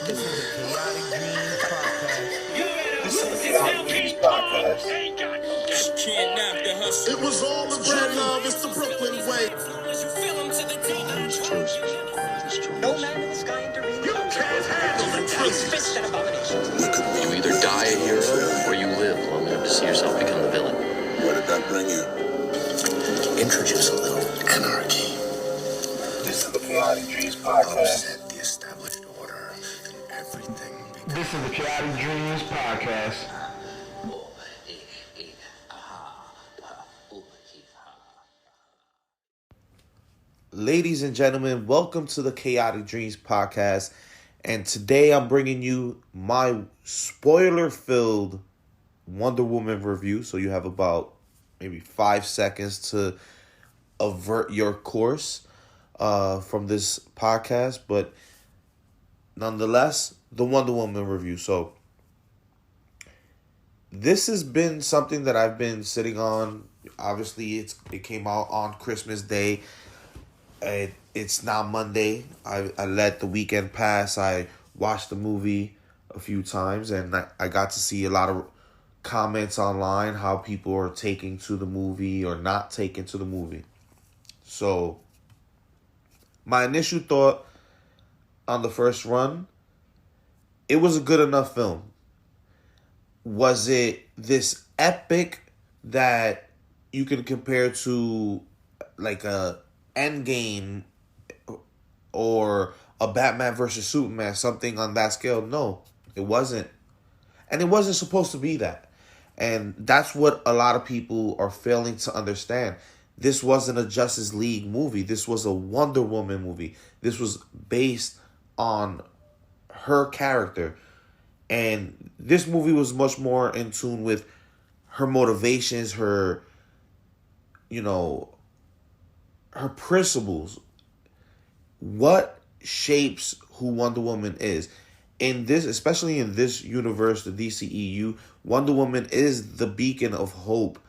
This is the Kayatic Dreams Podcast. This is the Kayatic Dreams Podcast. It was all the red love, it's the Brooklyn way. No man in the sky intervenes. You can't handle the truth. An abomination. You either die a hero or you live long enough to see yourself become the villain. Where did that bring you? Introduce a little anarchy. This is the Kayatic Dreams Podcast. Upset the established order and everything. This is the Kayatic Dreams Podcast. Ladies and gentlemen, welcome to the Kayatic Dreams Podcast. And today I'm bringing you my spoiler-filled Wonder Woman review. So you have about maybe 5 seconds to avert your course from this podcast. But nonetheless, the Wonder Woman review. So this has been something that I've been sitting on. Obviously, it came out on Christmas Day. It's now Monday. I let the weekend pass. I watched the movie a few times, and I got to see a lot of comments online, how people are taking to the movie or not taking to the movie. So, my initial thought on the first run, it was a good enough film. Was it this epic that you can compare to like a Endgame or a Batman versus Superman, something on that scale? No, it wasn't. And it wasn't supposed to be that. And that's what a lot of people are failing to understand. This wasn't a Justice League movie. This was a Wonder Woman movie. This was based on her character. And this movie was much more in tune with her motivations, her principles. What shapes who Wonder Woman is. In this, especially in this universe, the DCEU, Wonder Woman is the beacon of hope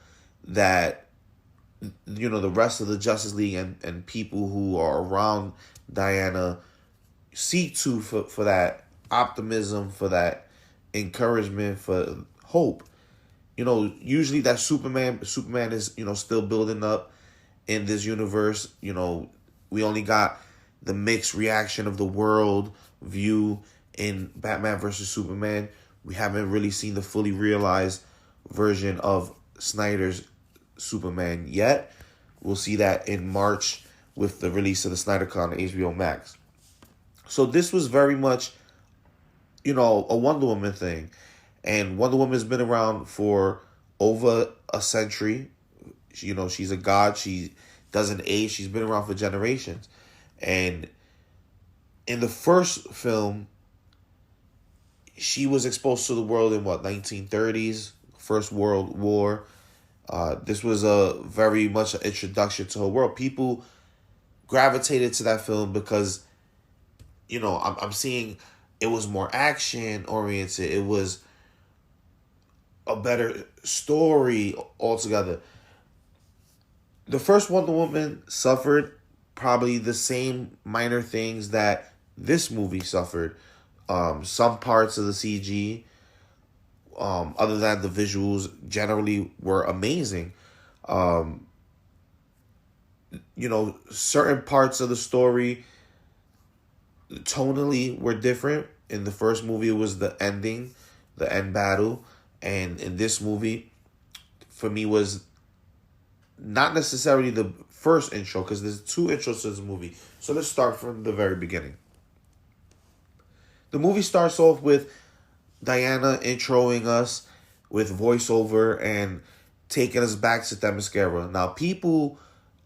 that, the rest of the Justice League and people who are around Diana seek to for that optimism, for that encouragement, for hope. Usually that Superman is, still building up in this universe. We only got the mixed reaction of the world view in Batman versus Superman. We haven't really seen the fully realized version of Snyder's Superman yet. We'll see that in March with the release of the Snyder Cut on HBO Max. So this was very much, a Wonder Woman thing. And Wonder Woman has been around for over a century. She's a god. She doesn't age. She's been around for generations. And in the first film, she was exposed to the world in 1930s, First World War. This was a very much an introduction to her world. People gravitated to that film because, I'm seeing it was more action oriented. It was a better story altogether. The first Wonder Woman suffered probably the same minor things that this movie suffered. Some parts of the CG, other than the visuals, generally were amazing. Certain parts of the story tonally were different. In the first movie, it was the end battle. And in this movie, for me, was not necessarily the first intro, because there's 2 intros to this movie. So let's start from the very beginning. The movie starts off with Diana introing us with voiceover and taking us back to Themyscira. Now, people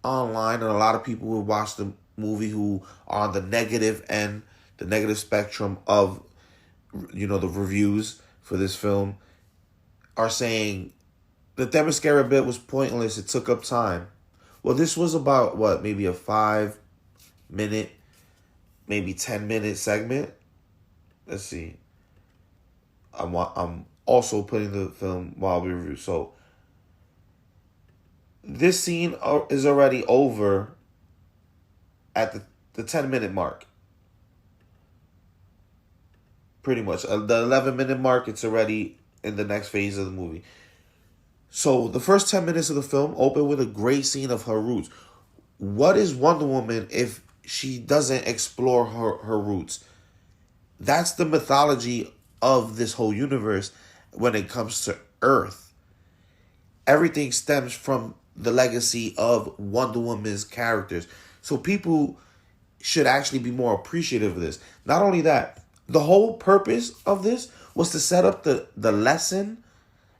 online and a lot of people who watch the movie who are on the negative end, the negative spectrum of, the reviews for this film, are saying the Themyscira bit was pointless. It took up time. Well, this was about, maybe a 5-minute, maybe 10-minute segment. Let's see. I'm also putting the film while we review. So, this scene is already over at the 10-minute mark. Pretty much. The 11-minute mark, it's already in the next phase of the movie. So the first 10 minutes of the film open with a great scene of her roots. What is Wonder Woman if she doesn't explore her roots? That's the mythology of this whole universe when it comes to Earth. Everything stems from the legacy of Wonder Woman's characters. So people should actually be more appreciative of this. Not only that, the whole purpose of this was to set up the lesson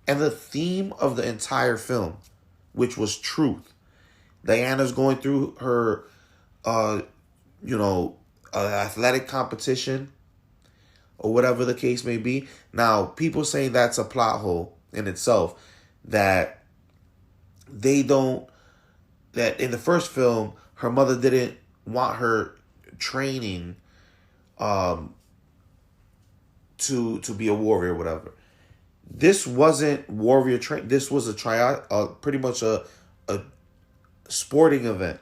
and the theme of the entire film, which was truth. Diana's going through her, athletic competition or whatever the case may be. Now, people saying that's a plot hole in itself, that that in the first film, her mother didn't want her training to be a warrior or whatever. This wasn't warrior train. This was pretty much a sporting event.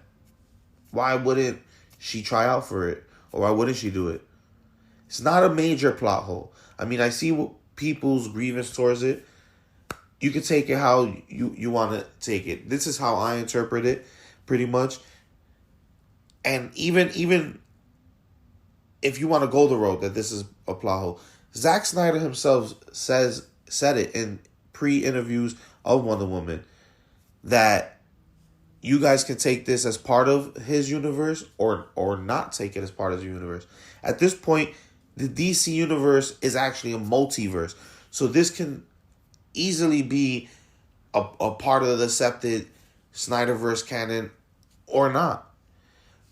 Why wouldn't she try out for it? Or why wouldn't she do it? It's not a major plot hole. I mean, I see people's grievance towards it. You can take it how you want to take it. This is how I interpret it, pretty much. And even if you want to go the road that this is a plot hole, Zack Snyder himself said it in pre-interviews of Wonder Woman that you guys can take this as part of his universe or not take it as part of the universe. At this point, the DC universe is actually a multiverse. So this can easily be a part of the accepted Snyderverse canon or not.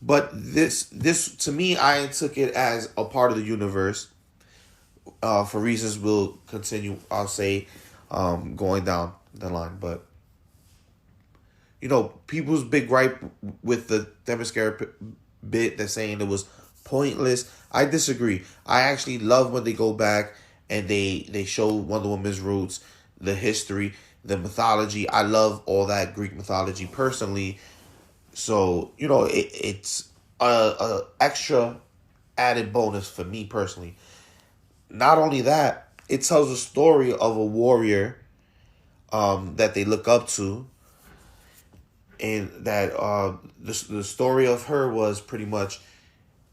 But this to me, I took it as a part of the universe for reasons we'll continue, I'll say, going down the line. But, people's big gripe with the Themyscira bit, they're saying it was pointless. I disagree. I actually love when they go back and they show Wonder Woman's roots, the history, the mythology. I love all that Greek mythology personally. So, it's a extra added bonus for me personally. Not only that, it tells a story of a warrior that they look up to. And that the story of her was pretty much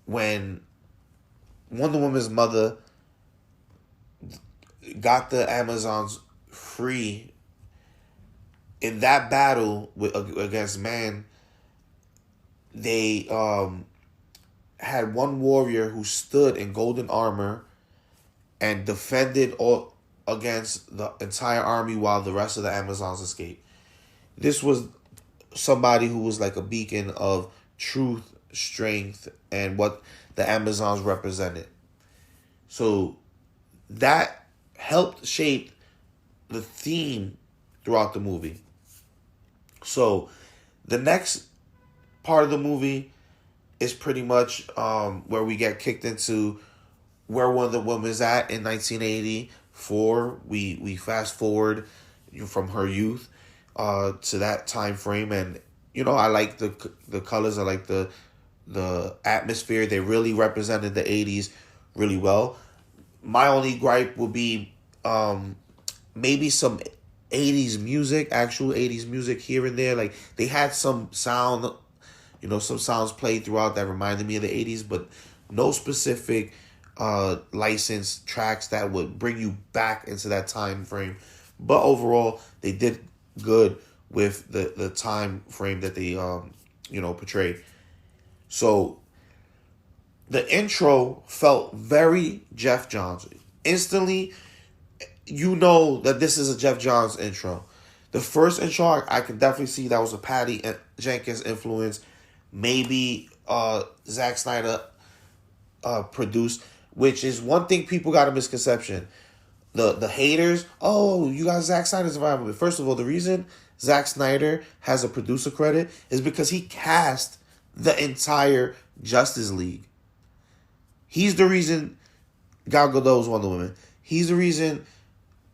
when Wonder Woman's mother got the Amazons free in that battle against man. They had one warrior who stood in golden armor and defended all against the entire army while the rest of the Amazons escaped. This was somebody who was like a beacon of truth, strength, and what the Amazons represented. So that helped shape the theme throughout the movie. So the next part of the movie is pretty much where we get kicked into where Wonder Woman's at in 1984. We fast forward from her youth to that time frame, and I like the colors. I like the atmosphere. They really represented the 80s really well. My only gripe would be maybe some 80s music, actual 80s music here and there. Like they had some sound, some sounds played throughout that reminded me of the 80s, but no specific licensed tracks that would bring you back into that time frame. But overall, they did good with the time frame that they portrayed. So the intro felt very Jeff Johns. Instantly, that this is a Jeff Johns intro. The first intro, I can definitely see that was a Patty Jenkins influence. Maybe Zack Snyder produced, which is one thing people got a misconception. The haters, you got Zack Snyder's environment. First of all, the reason Zack Snyder has a producer credit is because he cast the entire Justice League. He's the reason Gal Gadot's Wonder Woman. He's the reason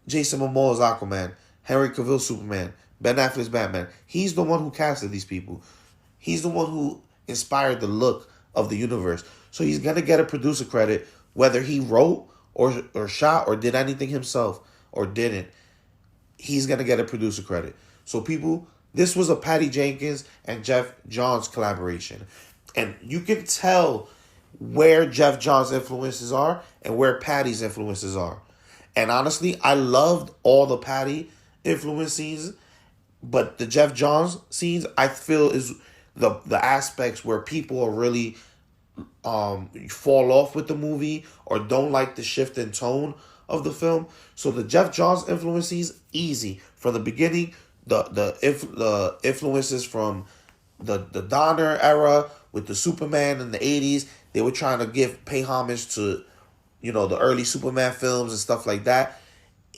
Jason Momoa's Aquaman, Henry Cavill's Superman, Ben Affleck's Batman. He's the one who casted these people. He's the one who inspired the look of the universe. So he's going to get a producer credit whether he wrote or shot or did anything himself or didn't, he's going to get a producer credit. So people, this was a Patty Jenkins and Jeff Johns collaboration. And you can tell where Jeff Johns' influences are and where Patty's influences are. And honestly, I loved all the Patty influence scenes, but the Jeff Johns scenes, I feel, is the aspects where people are really fall off with the movie or don't like the shift in tone of the film. So the Jeff Johns influence scenes, easy. From the beginning, the influences from the Donner era with the Superman in the 80s, they were trying to pay homage to, the early Superman films and stuff like that.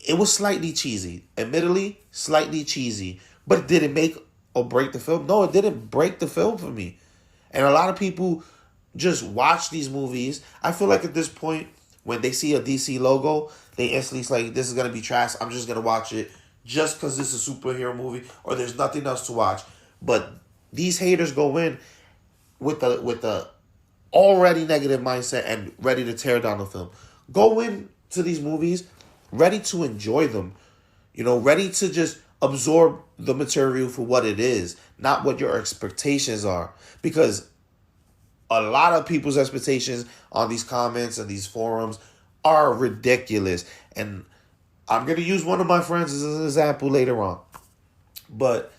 It was slightly cheesy. Admittedly, slightly cheesy. But did it make or break the film? No, it didn't break the film for me. And a lot of people just watch these movies. I feel like at this point, when they see a DC logo, they instantly like, this is going to be trash. I'm just going to watch it just because this is a superhero movie or there's nothing else to watch. But these haters go in with the already negative mindset and ready to tear down the film. Go into these movies ready to enjoy them, ready to just absorb the material for what it is, not what your expectations are. Because a lot of people's expectations on these comments and these forums are ridiculous. And I'm going to use one of my friends as an example later on. But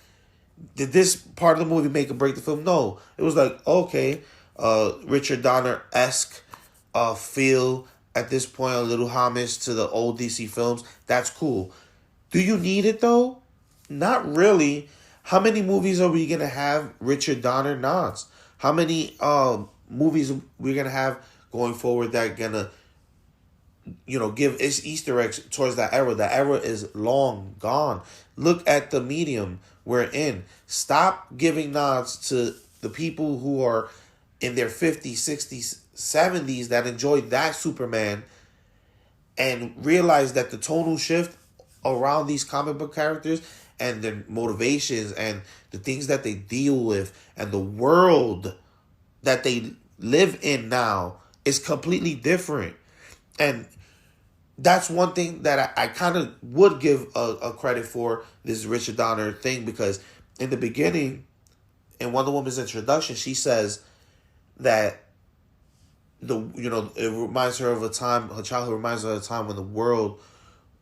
did this part of the movie make or break the film? No. It was like, okay, Richard Donner-esque feel at this point, a little homage to the old DC films. That's cool. Do you need it though? Not really. How many movies are we going to have Richard Donner nods? How many movies we're going to have going forward that are going to, give Easter eggs towards that era? That era is long gone. Look at the medium we're in. Stop giving nods to the people who are in their 50s, 60s, 70s that enjoyed that Superman and realize that the tonal shift around these comic book characters and their motivations and the things that they deal with and the world that they live in now is completely different. And that's one thing that I kind of would give a credit for this Richard Donner thing, because in the beginning, in Wonder Woman's introduction, she says that it reminds her of a time, her childhood reminds her of a time when the world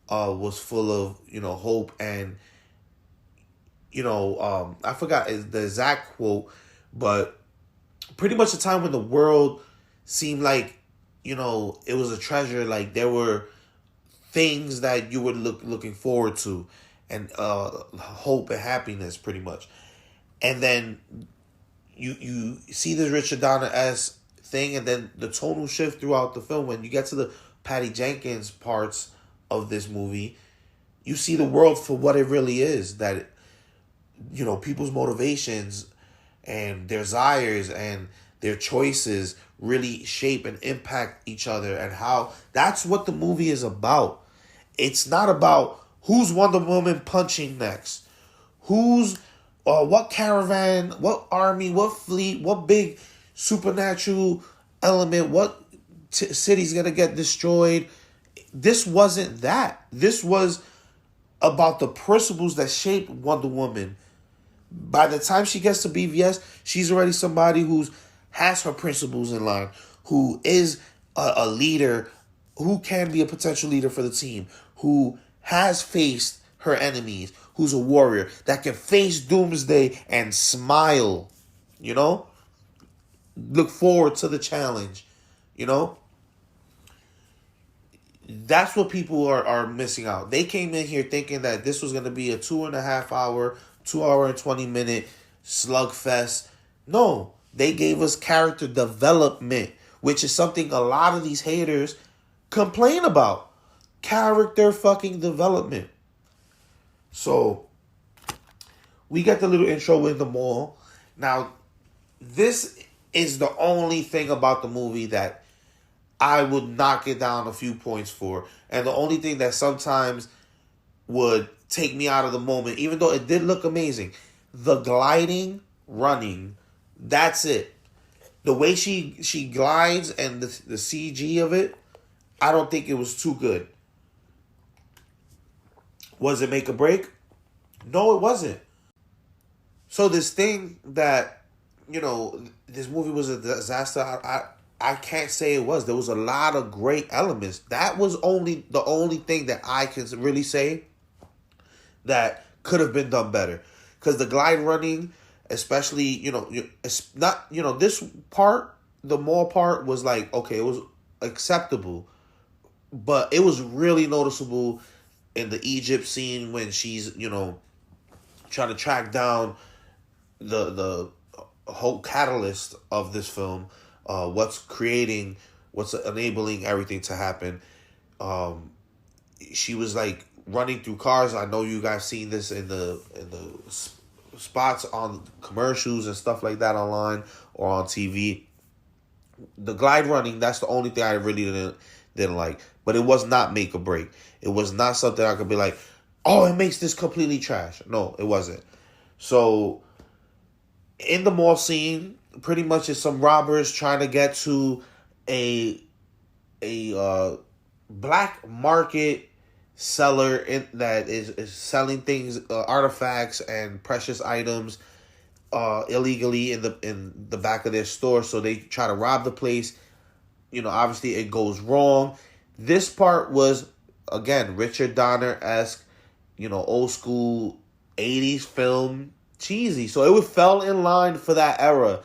was full of, hope and, I forgot the exact quote, but pretty much the time when the world seemed like, it was a treasure, like there were things that you were looking forward to and hope and happiness pretty much. And then you see this Richard Donner-esque thing, and then the tonal shift throughout the film. When you get to the Patty Jenkins parts of this movie, you see the world for what it really is. That, people's motivations and their desires and their choices really shape and impact each other, and how that's what the movie is about. It's not about who's Wonder Woman punching next, who's what caravan, what army, what fleet, what big supernatural element, what city's gonna get destroyed. This wasn't that. This was about the principles that shaped Wonder Woman. By the time she gets to BVS, she's already somebody who's has her principles in line, who is a leader, who can be a potential leader for the team, who has faced her enemies, who's a warrior that can face doomsday and smile, look forward to the challenge, That's what people are missing out. They came in here thinking that this was going to be a 2.5 hour, 2 hour and 20 minute slugfest. No, they gave us character development, which is something a lot of these haters complain about. Character fucking development. So, we got the little intro in the mall. Now, this is the only thing about the movie that I would knock it down a few points for. And the only thing that sometimes would take me out of the moment, even though it did look amazing. The gliding, running, that's it. The way she glides and the CG of it, I don't think it was too good. Was it make or break? No, it wasn't. So this thing that, this movie was a disaster, I can't say it was. There was a lot of great elements. That was the only thing that I can really say that could have been done better. Because the glide running, especially, it's not, this part, the mall part was like, okay, it was acceptable. But it was really noticeable in the Egypt scene when she's, trying to track down the whole catalyst of this film, what's enabling everything to happen. She was like running through cars. I know you guys seen this in the spots on commercials and stuff like that online or on TV. The glide running, that's the only thing I really didn't like. But it was not make or break. It was not something I could be like, oh, it makes this completely trash. No, it wasn't. So in the mall scene, pretty much it's some robbers trying to get to a black market seller that is selling things, artifacts and precious items illegally in the back of their store. So they try to rob the place. Obviously it goes wrong. This part was, again, Richard Donner-esque, old school 80s film, cheesy. So it fell in line for that era.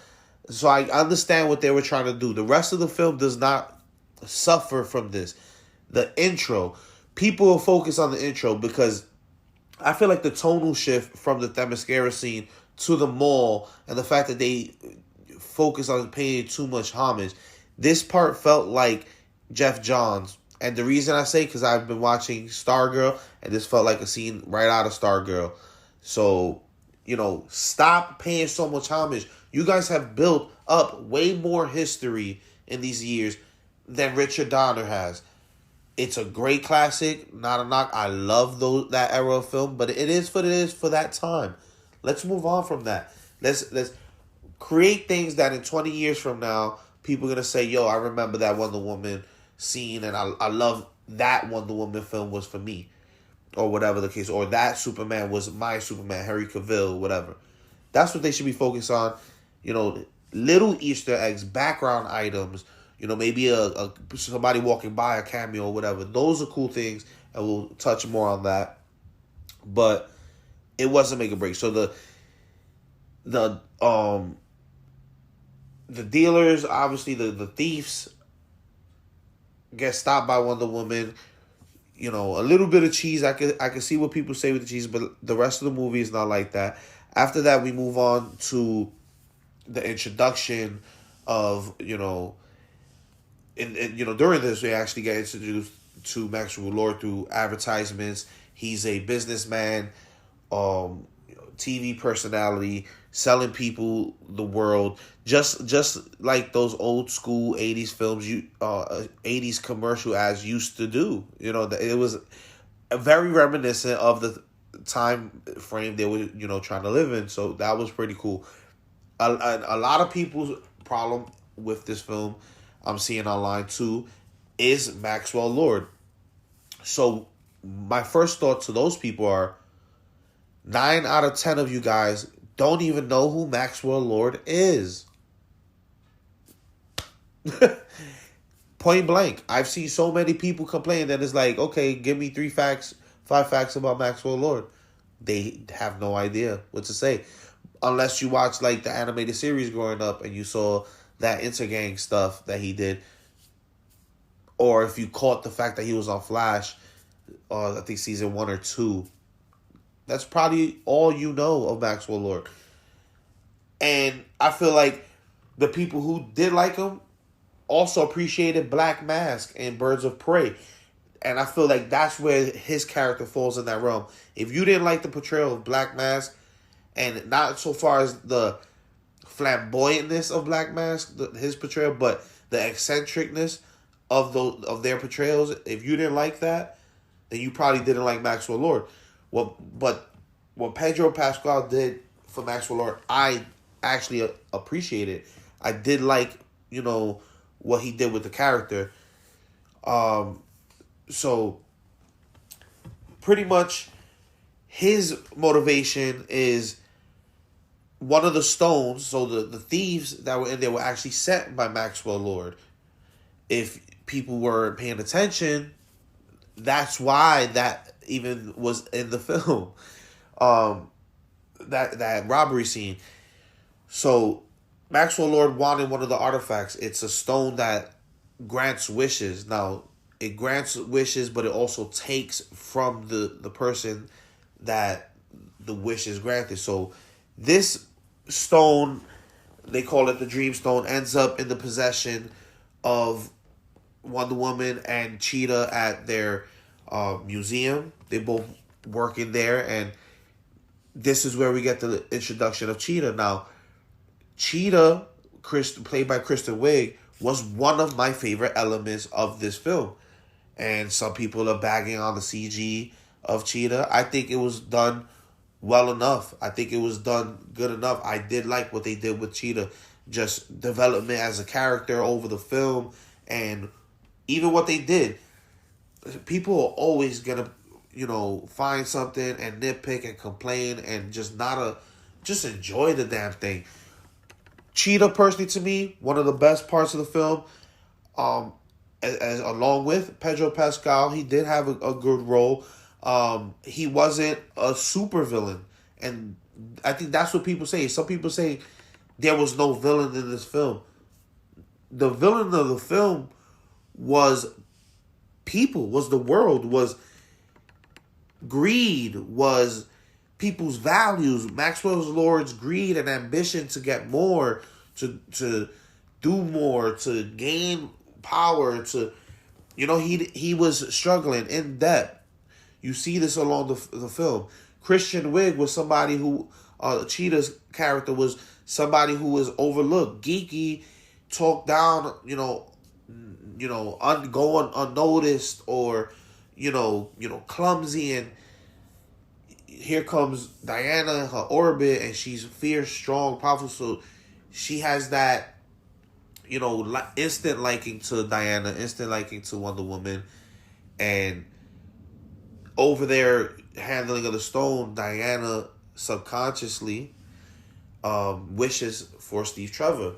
So I understand what they were trying to do. The rest of the film does not suffer from this. The intro, people will focus on the intro because I feel like the tonal shift from the Themyscira scene to the mall and the fact that they focus on paying too much homage, this part felt like Jeff Johns. And the reason I say, because I've been watching Stargirl, and this felt like a scene right out of Stargirl. So, stop paying so much homage. You guys have built up way more history in these years than Richard Donner has. It's a great classic, not a knock. I love that era of film, but it is what it is for that time. Let's move on from that. Let's create things that in 20 years from now, people are going to say, yo, I remember that Wonder Woman scene, and I love that Wonder Woman film was for me, or whatever the case, or that Superman was my Superman, Henry Cavill, whatever. That's what they should be focused on. Little Easter eggs, background items, maybe a somebody walking by, a cameo or whatever. Those are cool things, and we'll touch more on that. But it wasn't make or break. So the dealers, obviously the thieves, get stopped by Wonder Woman. A little bit of cheese. I could see what people say with the cheese, but the rest of the movie is not like that. After that, we move on to the introduction of, during this, we actually get introduced to Maxwell Lord through advertisements. He's a businessman, TV personality, selling people the world, just like those old school 80s films, 80s commercial ads used to do. It was very reminiscent of the time frame they were, trying to live in. So that was pretty cool. A lot of people's problem with this film, I'm seeing online too, is Maxwell Lord. So my first thought to those people are, 9 out of 10 of you guys don't even know who Maxwell Lord is. Point blank. I've seen so many people complain that it's like, okay, give me 5 facts about Maxwell Lord. They have no idea what to say. Unless you watch like the animated series growing up and you saw that Intergang stuff that he did. Or if you caught the fact that he was on Flash, I think season 1 or 2. That's probably all you know of Maxwell Lord. And I feel like the people who did like him also appreciated Black Mask and Birds of Prey. And I feel like that's where his character falls in that realm. If you didn't like the portrayal of Black Mask, and not so far as the flamboyantness of Black Mask, his portrayal, but the eccentricness of their portrayals, if you didn't like that, then you probably didn't like Maxwell Lord. But what Pedro Pascal did for Maxwell Lord, I actually appreciated. I did like, what he did with the character. So pretty much his motivation is one of the stones. So the thieves that were in there were actually sent by Maxwell Lord. If people were paying attention, that's why that even was in the film. That robbery scene. So Maxwell Lord wanted one of the artifacts. It's a stone that grants wishes. Now, it grants wishes, but it also takes from the person that the wish is granted. So this stone, they call it the Dream Stone, ends up in the possession of Wonder Woman and Cheetah at their museum. They both work in there, and this is where we get the introduction of Cheetah. Now, Cheetah, played by Kristen Wiig, was one of my favorite elements of this film. And some people are bagging on the CG of Cheetah. I think it was done well enough. I think it was done good enough. I did like what they did with Cheetah. Just development as a character over the film. And even what they did. People are always going to, find something and nitpick and complain and just just enjoy the damn thing. Cheetah, personally, to me, one of the best parts of the film. As along with Pedro Pascal, he did have a good role. He wasn't a super villain, and I think that's what people say. Some people say there was no villain in this film. The villain of the film was people, was the world, was greed, was people's values. Maxwell Lord's greed and ambition to get more, to do more, to gain power, to he was struggling in debt. You see this along the film. Kristen Wiig was somebody who Cheetah's character was somebody who was overlooked, geeky, talked down, going unnoticed, or clumsy. And here comes Diana in her orbit, and she's fierce, strong, powerful. So she has that instant liking to Diana, instant liking to Wonder Woman. And over their handling of the stone, Diana subconsciously wishes for Steve Trevor.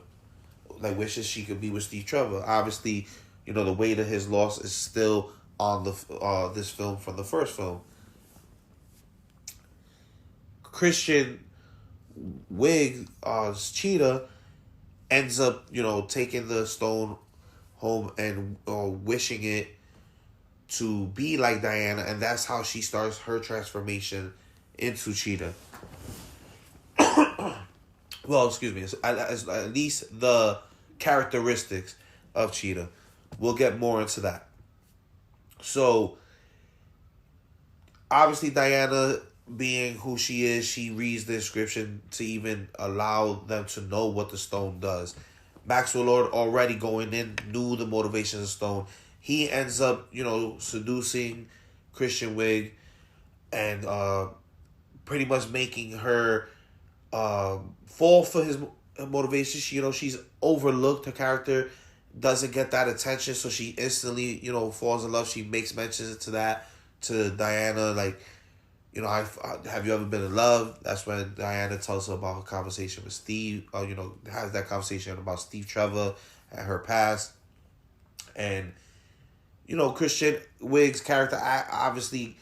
Like, wishes she could be with Steve Trevor. Obviously, the weight of his loss is still on this film from the first film. Kristen Wiig, Cheetah, ends up, taking the stone home and wishing it to be like Diana, and that's how she starts her transformation into Cheetah. Well, excuse me, at least the characteristics of Cheetah. We'll get more into that. So, obviously Diana, being who she is, she reads the inscription to even allow them to know what the stone does. Maxwell Lord, already going in, knew the motivations of the stone. He ends up, seducing Kristen Wiig and pretty much making her fall for his motivation. She's overlooked. Her character doesn't get that attention, so she instantly, falls in love. She makes mentions to Diana, like, have you ever been in love? That's when Diana tells her about her conversation with Steve, has that conversation about Steve Trevor and her past. And, Kristen Wiig's character obviously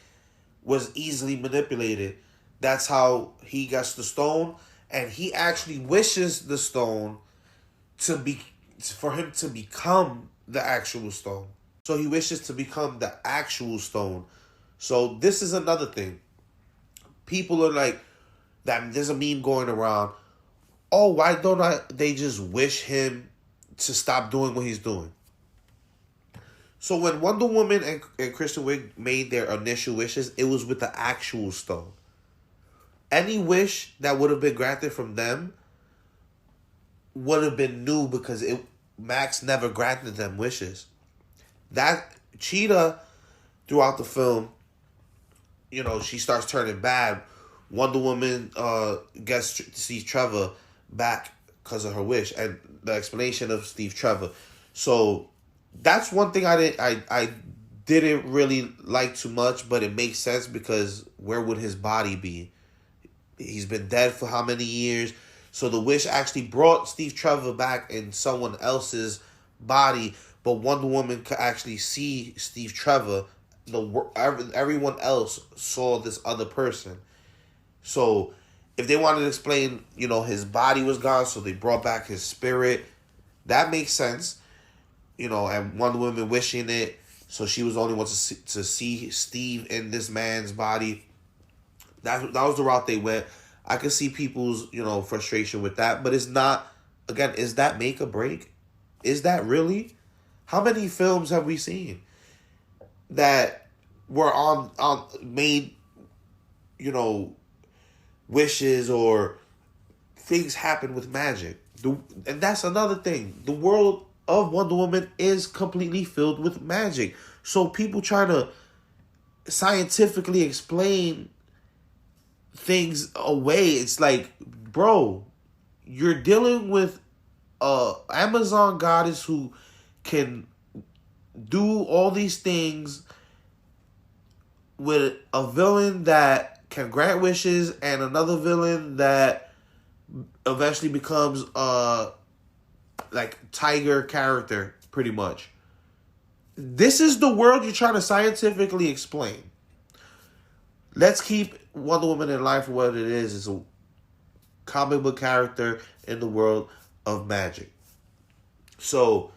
was easily manipulated. That's how he gets the stone. And he actually wishes the stone for him to become the actual stone. So he wishes to become the actual stone. So this is another thing. People are like, that there's a meme going around. Oh, why don't they just wish him to stop doing what he's doing? So when Wonder Woman and Kristen Wiig made their initial wishes, it was with the actual stone. Any wish that would have been granted from them would have been new, because Max never granted them wishes. That Cheetah, throughout the film, she starts turning bad. Wonder Woman gets Steve Trevor back because of her wish, and the explanation of Steve Trevor. So that's one thing I didn't really like too much, but it makes sense because where would his body be? He's been dead for how many years? So the wish actually brought Steve Trevor back in someone else's body, but Wonder Woman could actually see Steve Trevor. Everyone else saw this other person. So if they wanted to explain, his body was gone, so they brought back his spirit, that makes sense. And Wonder Woman wishing it, so she was the only one to see Steve in this man's body. That was the route they went. I could see people's, frustration with that, but it's not, again, is that make or break? Is that really? How many films have we seen that were on made, wishes or things happen with magic? And that's another thing. The world of Wonder Woman is completely filled with magic. So people trying to scientifically explain things away, it's like, bro, you're dealing with a Amazon goddess who can do all these things with a villain that can grant wishes and another villain that eventually becomes like tiger character, pretty much. This is the world you're trying to scientifically explain. Let's keep Wonder Woman in life for what it is. It's a comic book character in the world of magic. So,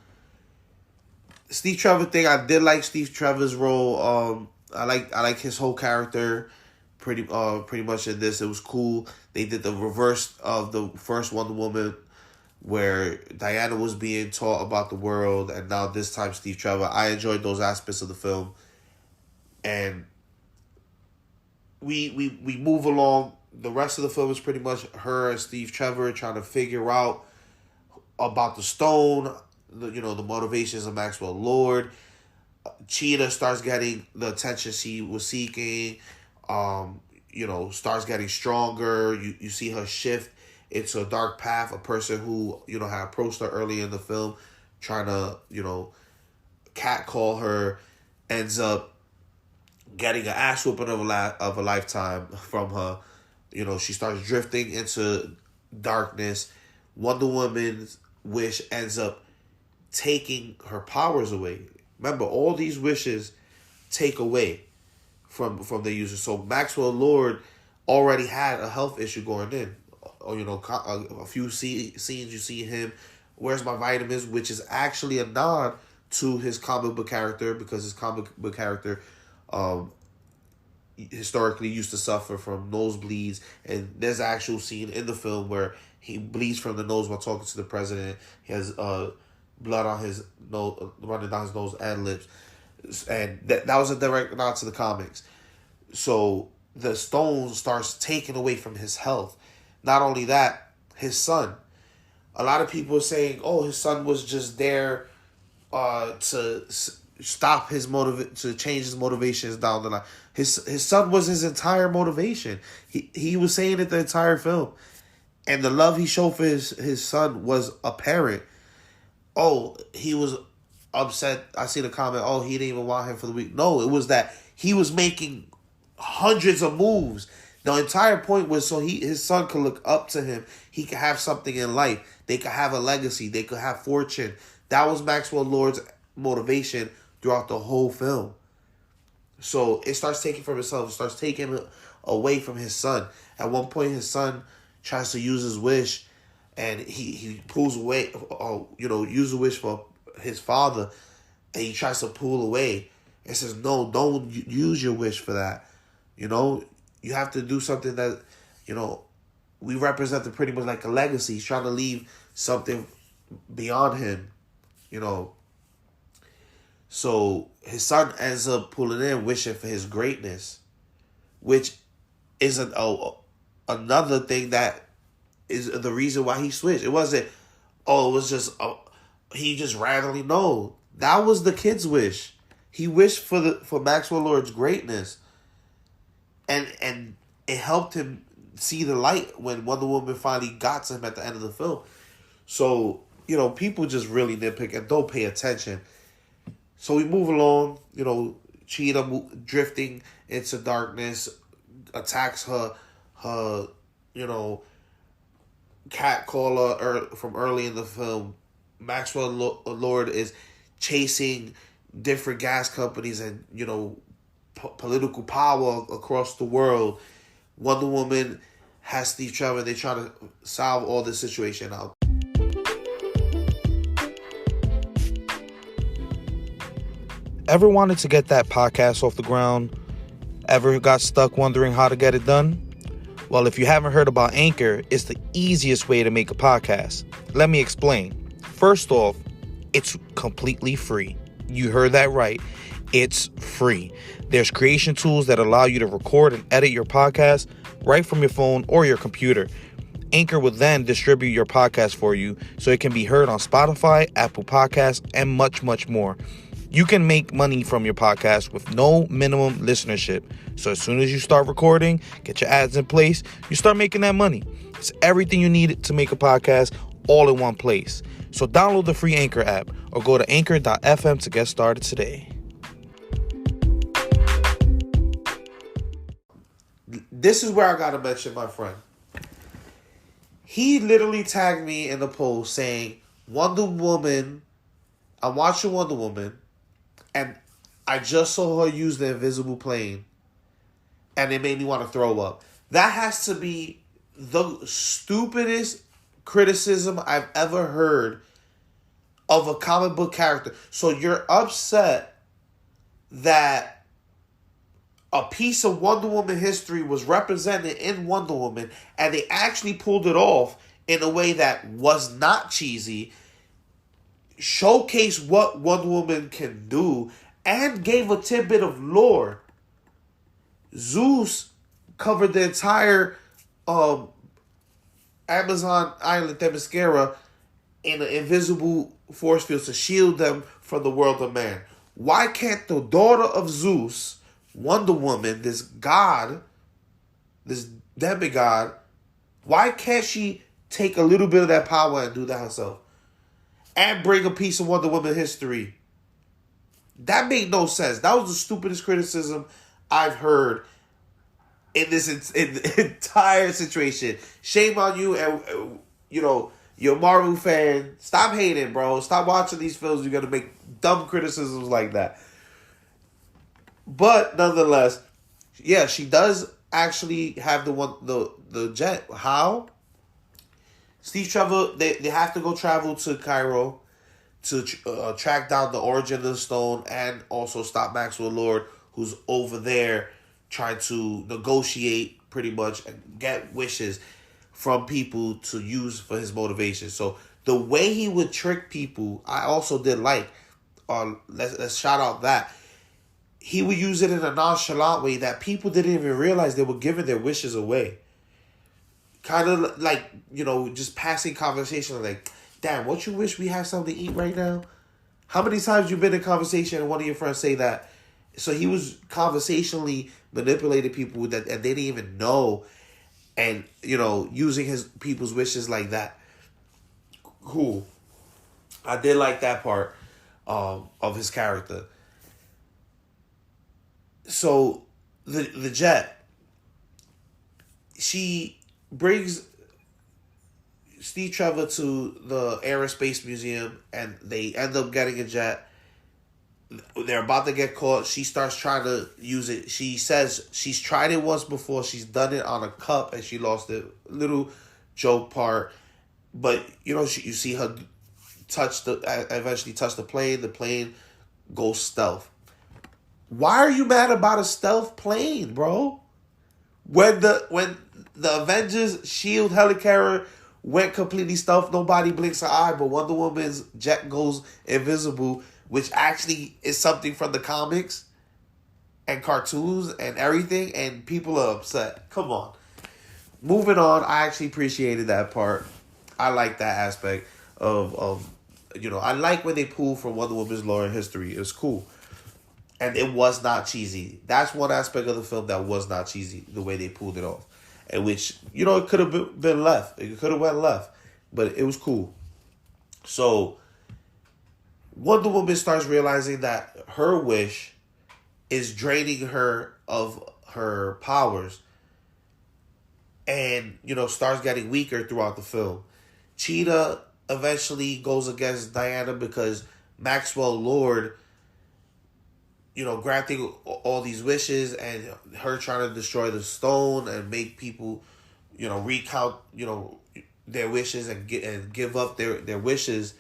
Steve Trevor thing, I did like Steve Trevor's role. I like his whole character pretty much in this. It was cool. They did the reverse of the first Wonder Woman, where Diana was being taught about the world, and now this time Steve Trevor. I enjoyed those aspects of the film. And we move along. The rest of the film is pretty much her and Steve Trevor trying to figure out about the stone, the motivations of Maxwell Lord. Cheetah starts getting the attention she was seeking. Starts getting stronger. You see her shift into a dark path. A person who, had approached her early in the film, trying to, catcall her, ends up getting an ass whooping of a lifetime from her. She starts drifting into darkness. Wonder Woman's wish ends up taking her powers away. Remember, all these wishes take away from the user. So Maxwell Lord already had a health issue going in. A few scenes you see him, where's my vitamins, which is actually a nod to his comic book character, because his comic book character historically used to suffer from nosebleeds, and there's an actual scene in the film where he bleeds from the nose while talking to the president. He has blood on his nose, running down his nose and lips, and that was a direct nod to the comics. So the stone starts taking away from his health. Not only that, his son. A lot of people are saying, "Oh, his son was just there to stop his to change his motivations down the line." His son was his entire motivation. He was saying it the entire film, and the love he showed for his son was apparent. Oh, he was upset. I see the comment, "Oh, he didn't even want him for the week." No, it was that he was making hundreds of moves. The entire point was so his son could look up to him. He could have something in life. They could have a legacy. They could have fortune. That was Maxwell Lord's motivation throughout the whole film. So it starts taking from himself. It starts taking away from his son. At one point, his son tries to use his wish, and he pulls away. Use a wish for his father, and he tries to pull away. And says, "No, don't use your wish for that. You have to do something that, we represent pretty much like a legacy." He's trying to leave something beyond him, So his son ends up pulling in, wishing for his greatness, which is another thing that is the reason why he switched. It wasn't, it was just, he just randomly, no. That was the kid's wish. He wished for Maxwell Lord's greatness. And it helped him see the light when Wonder Woman finally got to him at the end of the film. So, people just really nitpick and don't pay attention. So we move along, Cheetah drifting into darkness, attacks her, cat caller from early in the film. Maxwell Lord is chasing different gas companies and, political power across the world. Wonder Woman has Steve Trevor. They try to solve all this situation out. Ever wanted to get that podcast off the ground? Ever got stuck wondering how to get it done? Well, if you haven't heard about Anchor, it's the easiest way to make a podcast. Let me explain. First off, it's completely free. You heard that right. It's free. There's creation tools that allow you to record and edit your podcast right from your phone or your computer. Anchor will then distribute your podcast for you so it can be heard on Spotify, Apple Podcasts, and much, much more. You can make money from your podcast with no minimum listenership. So as soon as you start recording, get your ads in place, you start making that money. It's everything you need to make a podcast all in one place. So download the free Anchor app or go to anchor.fm to get started today. This is where I got to mention my friend. He literally tagged me in the post saying, Wonder Woman, I'm watching Wonder Woman, and I just saw her use the invisible plane, and it made me want to throw up. That has to be the stupidest criticism I've ever heard of a comic book character. So you're upset that a piece of Wonder Woman history was represented in Wonder Woman, and they actually pulled it off in a way that was not cheesy, showcase what Wonder Woman can do, and gave a tidbit of lore. Zeus covered the entire Amazon island Themyscira in an invisible force field to shield them from the world of man. Why can't the daughter of Zeus, Wonder Woman, this god, this demigod, why can't she take a little bit of that power and do that herself? And bring a piece of Wonder Woman history. That made no sense. That was the stupidest criticism I've heard in this entire situation. Shame on you, and you're a Marvel fan. Stop hating, bro. Stop watching these films. You're gonna make dumb criticisms like that. But nonetheless, yeah, she does actually have the jet. How? Steve Trevor, they have to go travel to Cairo to track down the origin of the stone and also stop Maxwell Lord, who's over there trying to negotiate pretty much and get wishes from people to use for his motivation. So the way he would trick people, I also did like. Let's shout out that. He would use it in a nonchalant way that people didn't even realize they were giving their wishes away. Kind of like, just passing conversation like, damn, what you wish we have something to eat right now? How many times you been in conversation and one of your friends say that? So he was conversationally manipulating people that and they didn't even know, and, using his people's wishes like that. Cool. I did like that part of his character. So the jet, she brings Steve Trevor to the Aerospace Museum, and they end up getting a jet. They're about to get caught. She starts trying to use it. She says she's tried it once before. She's done it on a cup, and she lost it. Little joke part. But, you see her eventually touch the plane. The plane goes stealth. Why are you mad about a stealth plane, bro? When the Avengers Shield helicarrier went completely stealth, nobody blinks an eye, but Wonder Woman's jet goes invisible, which actually is something from the comics and cartoons and everything, and people are upset. Come on. Moving on, I actually appreciated that part. I like that aspect of I like when they pull from Wonder Woman's lore and history. It's cool. And it was not cheesy. That's one aspect of the film that was not cheesy, the way they pulled it off. And which, it could have been left. It could have went left. But it was cool. So, Wonder Woman starts realizing that her wish is draining her of her powers, and starts getting weaker throughout the film. Cheetah eventually goes against Diana because Maxwell Lord, granting all these wishes, and her trying to destroy the stone and make people, recount, their wishes and give up their wishes.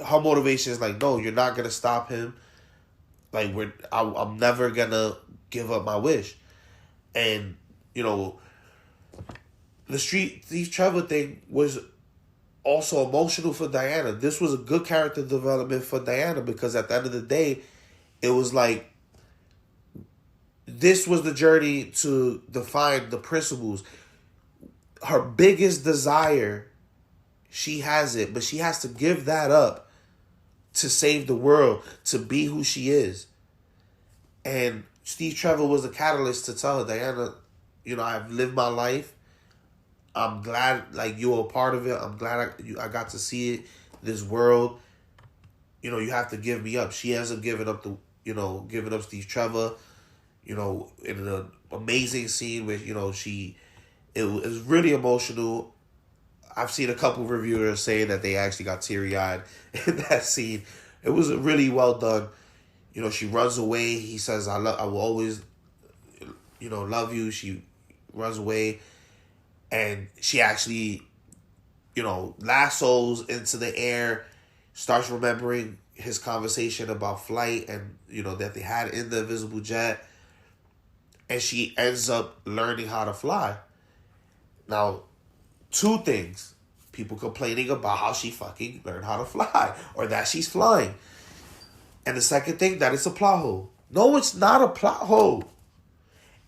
Her motivation is like, no, you're not gonna stop him. Like I'm never gonna give up my wish, and the Street Thief Trevor thing was also emotional for Diana. This was a good character development for Diana because at the end of the day, it was like this was the journey to define the principles. Her biggest desire, she has it, but she has to give that up to save the world, to be who she is. And Steve Trevor was the catalyst to tell her, Diana, I've lived my life. I'm glad you're a part of it. I'm glad I got to see it, this world. You have to give me up. She hasn't given up giving up Steve Trevor, in an amazing scene where, it was really emotional. I've seen a couple of reviewers saying that they actually got teary-eyed in that scene. It was really well done. She runs away. He says, I will always, love you. She runs away. And she actually, lassos into the air, starts remembering his conversation about flight and, that they had in the invisible jet. And she ends up learning how to fly. Now, two things. People complaining about how she fucking learned how to fly or that she's flying. And the second thing, that it's a plot hole. No, it's not a plot hole.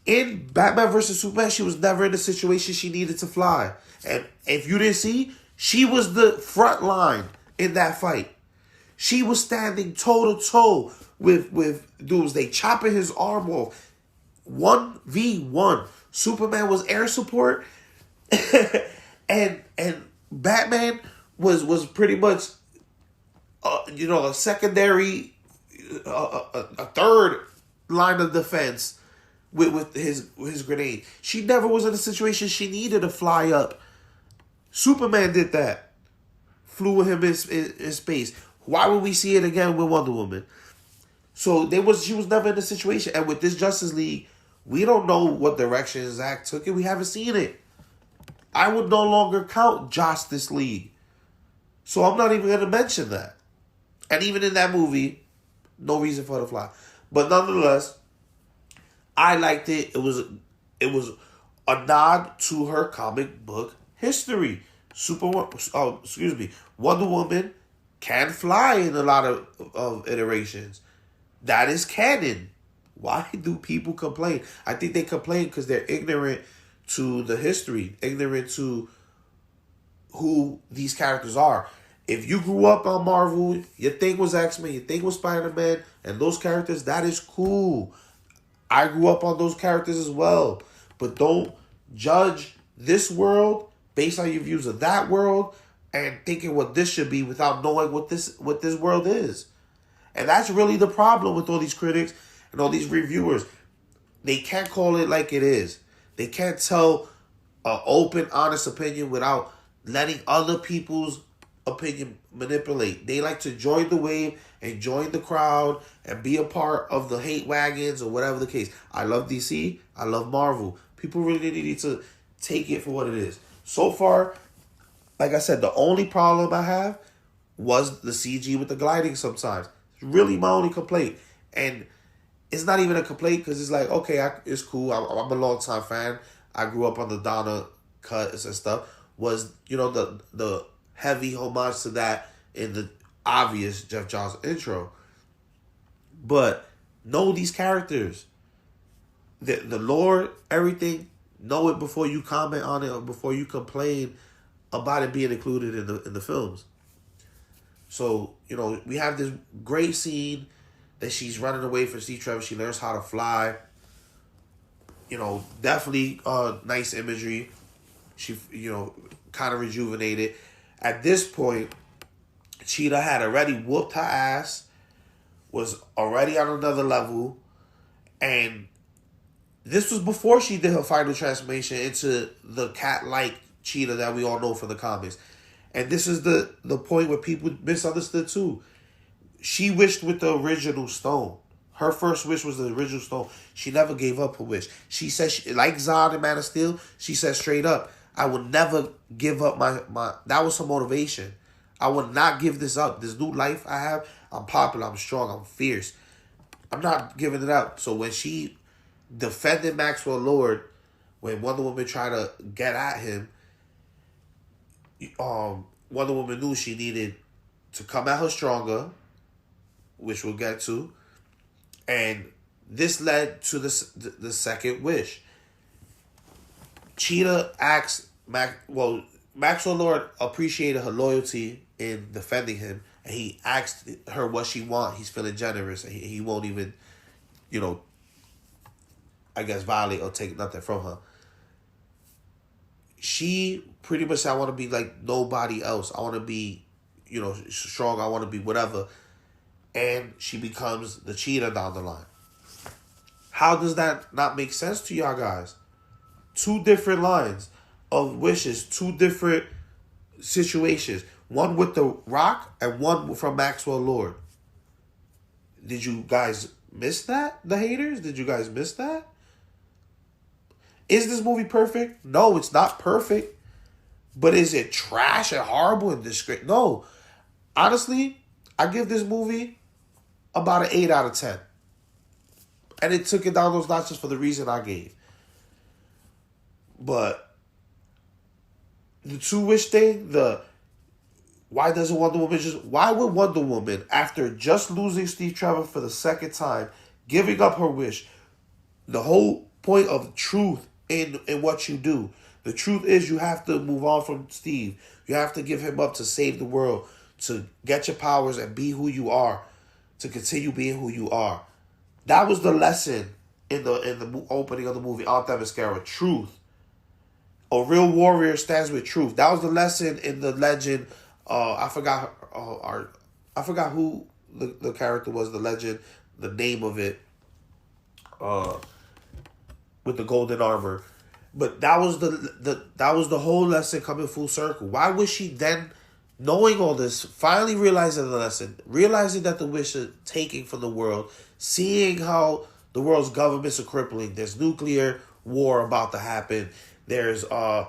In Batman vs. Superman, she was never in a situation she needed to fly. And if you didn't see, she was the front line in that fight. She was standing toe-to-toe with Doomsday, chopping his arm off. 1v1. Superman was air support. and Batman was pretty much, a secondary, a third line of defense with his grenade. She never was in a situation she needed to fly up. Superman did that. Flew with him in space. Why would we see it again with Wonder Woman? So she was never in a situation. And with this Justice League, we don't know what direction Zack took it. We haven't seen it. I would no longer count Justice League. So I'm not even going to mention that. And even in that movie, no reason for her to fly. But nonetheless, I liked it. It was a nod to her comic book history. Wonder Woman can fly in a lot of iterations. That is canon. Why do people complain? I think they complain because they're ignorant to the history, ignorant to who these characters are. If you grew up on Marvel, your thing was X-Men, your thing was Spider-Man, and those characters, that is cool. I grew up on those characters as well. But don't judge this world based on your views of that world and thinking what this should be without knowing what this world is. And that's really the problem with all these critics and all these reviewers. They can't call it like it is. They can't tell an open, honest opinion without letting other people's opinion manipulate. They like to join the wave and join the crowd and be a part of the hate wagons or whatever the case. I love DC. I love Marvel. People really need to take it for what it is. So far, like I said, the only problem I have was the CG with the gliding sometimes. It's really my only complaint. And it's not even a complaint because it's like, okay, it's cool. I'm a long-time fan. I grew up on the Donna cuts and stuff. Was, the heavy homage to that in the obvious Jeff Johns intro. But know these characters. The lore, everything, know it before you comment on it or before you complain about it being included in the films. So, we have this great scene that she's running away from Steve Trevor. She learns how to fly. Definitely nice imagery. She, kind of rejuvenated. At this point, Cheetah had already whooped her ass, was already on another level, and this was before she did her final transformation into the cat-like Cheetah that we all know from the comics. And this is the point where people misunderstood too. She wished with the original stone. Her first wish was the original stone. She never gave up her wish. She said, like Zod in Man of Steel, she said straight up, I would never give up my that was her motivation. I would not give this up. This new life I have, I'm popular, I'm strong, I'm fierce. I'm not giving it up. So when she defended Maxwell Lord, when Wonder Woman tried to get at him, Wonder Woman knew she needed to come at her stronger, which we'll get to. And this led to the second wish. Cheetah asked Maxwell Lord appreciated her loyalty in defending him, and he asked her what she want. He's feeling generous, and he won't even, I guess, violate or take nothing from her. She pretty much said, I want to be like nobody else. I want to be, strong. I want to be whatever. And she becomes the Cheetah down the line. How does that not make sense to y'all guys? Two different lines of wishes, two different situations. One with The Rock and one from Maxwell Lord. Did you guys miss that, the haters? Did you guys miss that? Is this movie perfect? No, it's not perfect. But is it trash and horrible and disgrace? No. Honestly, I give this movie about an 8 out of 10. And it took it down those notches for the reason I gave. But the two-wish thing, why would Wonder Woman, after just losing Steve Trevor for the second time, giving up her wish, the whole point of truth in what you do, the truth is you have to move on from Steve. You have to give him up to save the world, to get your powers and be who you are, to continue being who you are. That was the lesson in the opening of the movie, Aunt Themyscira, truth. A real warrior stands with truth. That was the lesson in the legend. I forgot who the character was. The legend, the name of it, with the golden armor. But that was the whole lesson coming full circle. Why was she then, knowing all this, finally realizing the lesson, realizing that the wish is taking from the world, seeing how the world's governments are crippling, there's nuclear war about to happen, there's the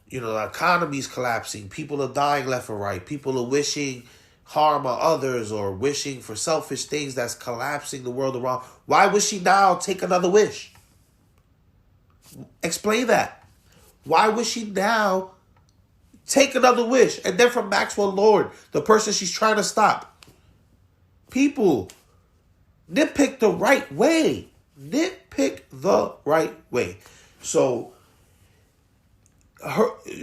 economy's collapsing, people are dying left and right, people are wishing harm on others or wishing for selfish things that's collapsing the world around. Why would she now take another wish? Explain that. Why would she now take another wish? And then from Maxwell Lord, the person she's trying to stop. People, nitpick the right way. Nitpick the right way. So,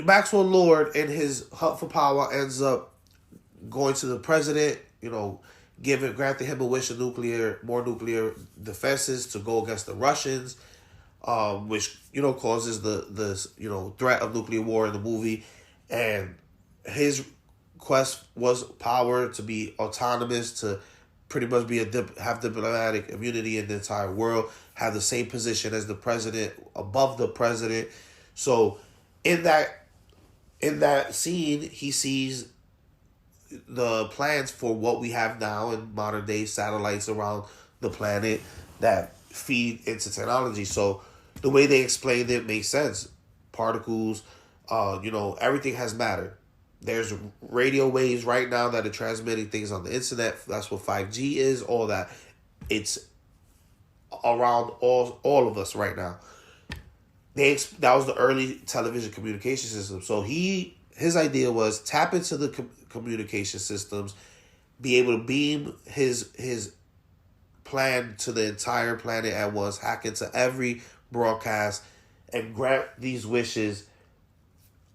Maxwell Lord in his hunt for power ends up going to the president, granting him a wish of more nuclear defenses to go against the Russians, which causes the threat of nuclear war in the movie. And his quest was power, to be autonomous, to pretty much have diplomatic immunity in the entire world, have the same position as the president, above the president. So in that scene, he sees the plans for what we have now in modern day satellites around the planet that feed into technology. So the way they explained it makes sense. Particles, everything has matter. There's radio waves right now that are transmitting things on the internet. That's what 5G is, all that. It's around all of us right now. That was the early television communication system. So his idea was tap into the communication systems, be able to beam his plan to the entire planet at once, hack into every broadcast, and grant these wishes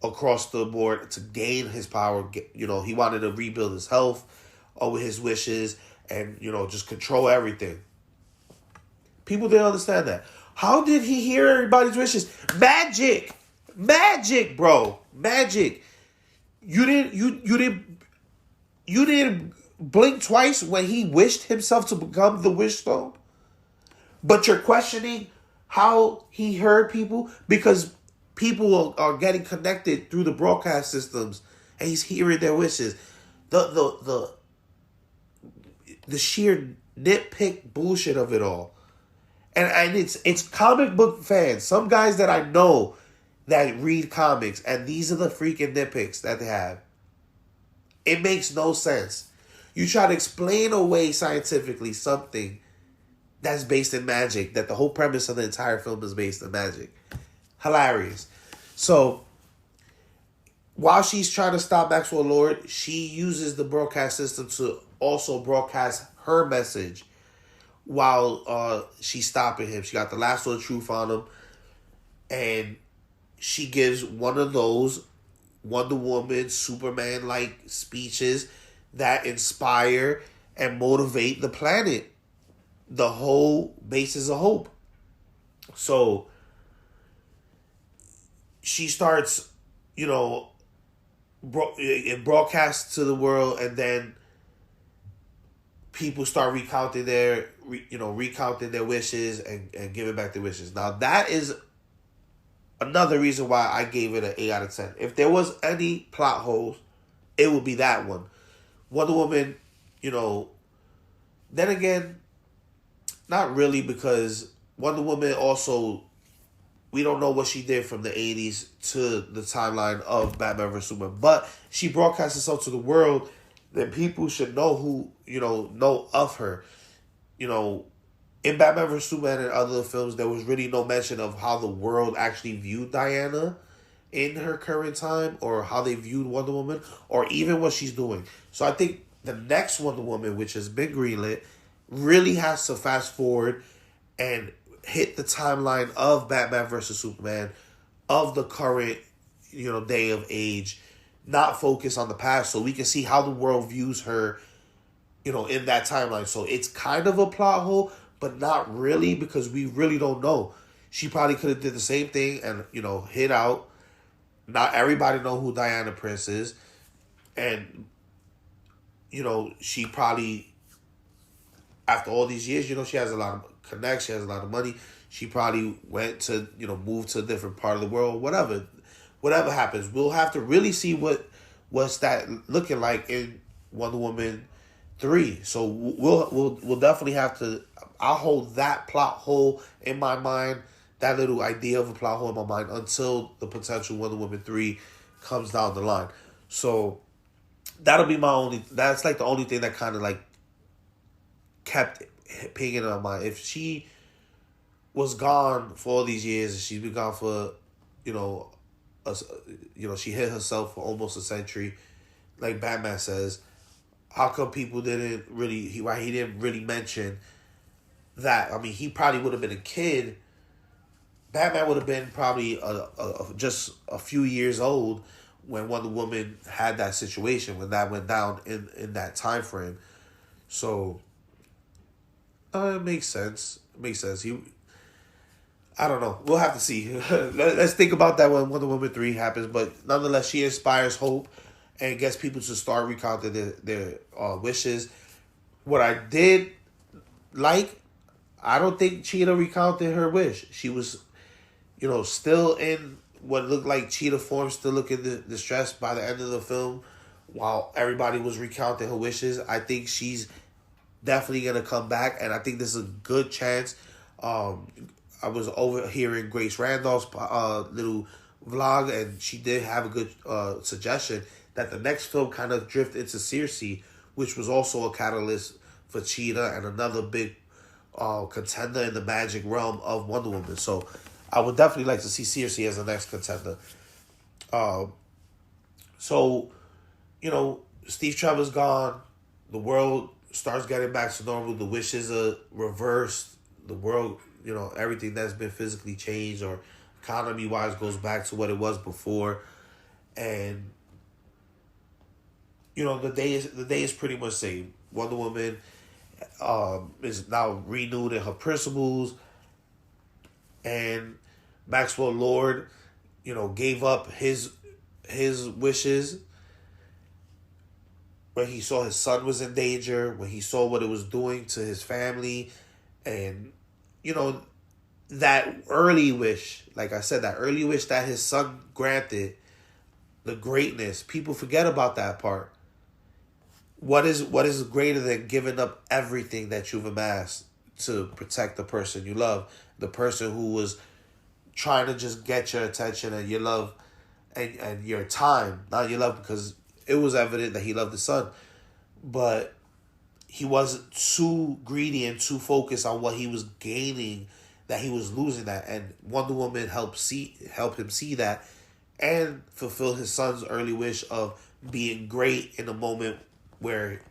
across the board to gain his power. He wanted to rebuild his health with his wishes and, just control everything. People didn't understand that. How did he hear everybody's wishes? Magic, bro. Magic. You didn't You didn't blink twice when he wished himself to become the Wish Stone? But you're questioning how he heard people because people are getting connected through the broadcast systems and he's hearing their wishes. The sheer nitpick bullshit of it all. And it's comic book fans. Some guys that I know that read comics, and these are the freaking nitpicks that they have. It makes no sense. You try to explain away scientifically something that's based in magic, that the whole premise of the entire film is based in magic. Hilarious. So, while she's trying to stop Maxwell Lord, she uses the broadcast system to also broadcast her message while she's stopping him. She got the lasso of truth on him, and she gives one of those Wonder Woman, Superman-like speeches that inspire and motivate the planet. The whole basis of hope. So she starts, it broadcasts to the world, and then people start recounting their wishes and giving back their wishes. Now that is another reason why I gave it an 8 out of 10. If there was any plot holes, it would be that one. Wonder Woman, then again, not really, because Wonder Woman also, we don't know what she did from the 80s to the timeline of Batman vs. Superman. But she broadcast herself to the world, then people should know who, know of her. In Batman vs. Superman and other films, there was really no mention of how the world actually viewed Diana in her current time, or how they viewed Wonder Woman, or even what she's doing. So I think the next Wonder Woman, which has been greenlit, really has to fast forward and hit the timeline of Batman vs. Superman, of the current, day of age, not focus on the past, so we can see how the world views her, in that timeline. So it's kind of a plot hole, but not really, because we really don't know. She probably could have did the same thing and, hit out. Not everybody know who Diana Prince is. And, she probably, after all these years, she has a lot of connects, she has a lot of money. She probably went to, moved to a different part of the world, whatever. Whatever happens, we'll have to really see what's that looking like in Wonder Woman 3. So we'll definitely have to, I'll hold that plot hole in my mind, that little idea of a plot hole in my mind, until the potential Wonder Woman 3 comes down the line. So that'll be that's like the only thing that kind of like kept pinging in my mind. If she was gone for all these years, and she's been gone for, she hit herself for almost a century, like Batman says, how come people didn't really, he didn't really mention that? I mean, he probably would have been a kid. Batman would have been probably just a few years old when Wonder Woman had that situation, when that went down in that time frame. So it makes sense. It makes sense. I don't know. We'll have to see. Let's think about that when Wonder Woman 3 happens. But nonetheless, she inspires hope and gets people to start recounting their wishes. What I did like, I don't think Cheetah recounted her wish. She was, still in what looked like Cheetah form, still looking distressed by the end of the film, while everybody was recounting her wishes. I think she's definitely going to come back, and I think this is a good chance. I was overhearing Grace Randolph's little vlog, and she did have a good suggestion that the next film kind of drift into Circe, which was also a catalyst for Cheetah and another big contender in the magic realm of Wonder Woman. So I would definitely like to see Circe as the next contender. So, Steve Trevor's gone. The world starts getting back to normal. The wishes are reversed. The world, everything that's been physically changed or economy-wise goes back to what it was before. And, the day is pretty much saved. Wonder Woman is now renewed in her principles. And Maxwell Lord, gave up his wishes. when he saw his son was in danger, when he saw what it was doing to his family, and, you know, that early wish, like I said, that early wish that his son granted, the greatness, people forget about that part. What is greater than giving up everything that you've amassed to protect the person you love, the person who was trying to just get your attention and your love and your time, not your love, because it was evident that he loved his son, but he wasn't too greedy and too focused on what he was gaining that he was losing that. And Wonder Woman help him see that and fulfill his son's early wish of being great in a moment where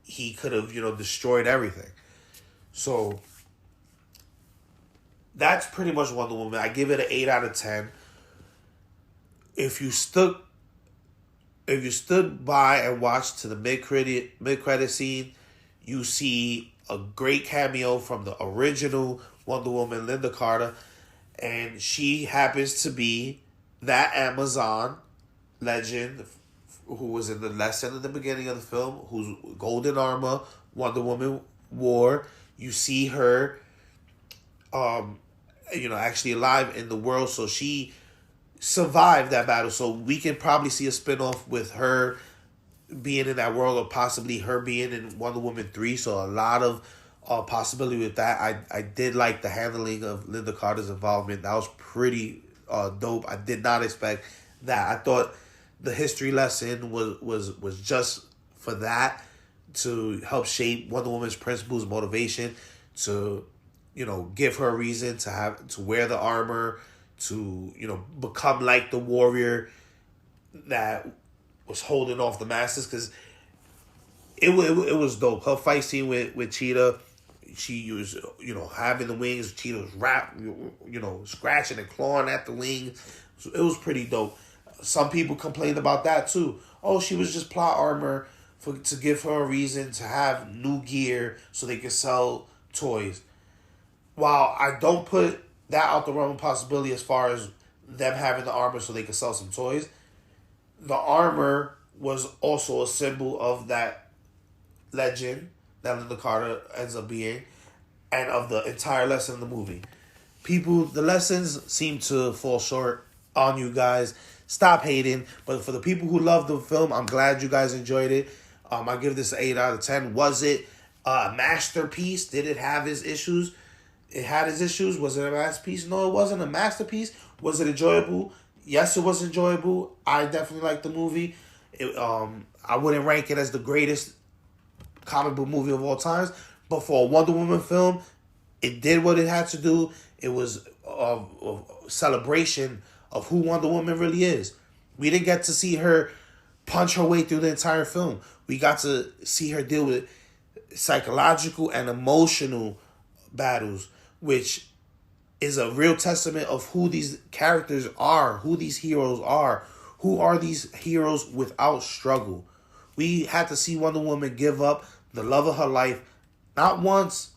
he could have, destroyed everything. So that's pretty much Wonder Woman. I give it an 8 out of 10. If you stood by and watched to the mid-credit scene, you see a great cameo from the original Wonder Woman, Linda Carter, and she happens to be that Amazon legend who was in the lesson at the beginning of the film, whose golden armor Wonder Woman wore. You see her, actually alive in the world, so she survived that battle. So we can probably see a spinoff with her being in that world, or possibly her being in Wonder Woman 3. So a lot of possibility with that. I did like the handling of Linda Carter's involvement. That was pretty dope. I did not expect that. I thought the history lesson was just for that, to help shape Wonder Woman's principles, motivation, to give her a reason to wear the armor, to become like the warrior that was holding off the masters, because it was dope. Her fight scene with Cheetah, she was having the wings, Cheetah was scratching and clawing at the wings. So it was pretty dope. Some people complained about that too. Oh, she was just plot armor to give her a reason to have new gear so they could sell toys. While I don't put that out the realm of possibility as far as them having the armor so they could sell some toys, the armor was also a symbol of that legend that Linda Carter ends up being, and of the entire lesson in the movie. The lessons seem to fall short on you guys. Stop hating. But for the people who love the film, I'm glad you guys enjoyed it. I give this an 8 out of 10. Was it a masterpiece? Did it have its issues? It had its issues. Was it a masterpiece? No, it wasn't a masterpiece. Was it enjoyable? Yes, it was enjoyable. I definitely liked the movie. I wouldn't rank it as the greatest comic book movie of all times, but for a Wonder Woman film, it did what it had to do. It was a celebration of who Wonder Woman really is. We didn't get to see her punch her way through the entire film. We got to see her deal with psychological and emotional battles, which is a real testament of who these characters are, who these heroes are. Who are these heroes without struggle? We had to see Wonder Woman give up the love of her life, not once,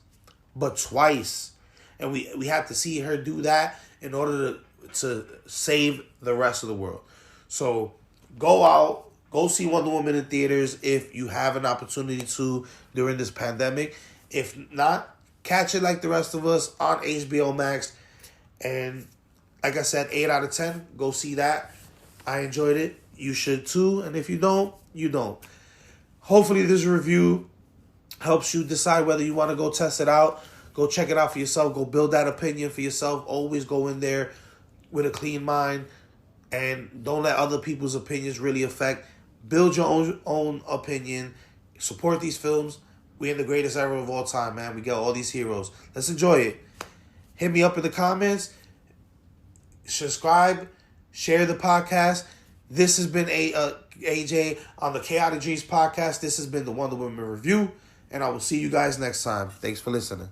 but twice. And we had to see her do that in order to save the rest of the world. So go out, go see Wonder Woman in theaters if you have an opportunity to during this pandemic. If not, catch it like the rest of us on HBO Max. And like I said, 8 out of 10. Go see that. I enjoyed it. You should too. And if you don't, you don't. Hopefully this review helps you decide whether you want to go test it out. Go check it out for yourself. Go build that opinion for yourself. Always go in there with a clean mind. And don't let other people's opinions really affect. Build your own opinion. Support these films. We're in the greatest era of all time, man. We got all these heroes. Let's enjoy it. Hit me up in the comments. Subscribe. Share the podcast. This has been AJ on the Kayatic Dreams Podcast. This has been the Wonder Woman review. And I will see you guys next time. Thanks for listening.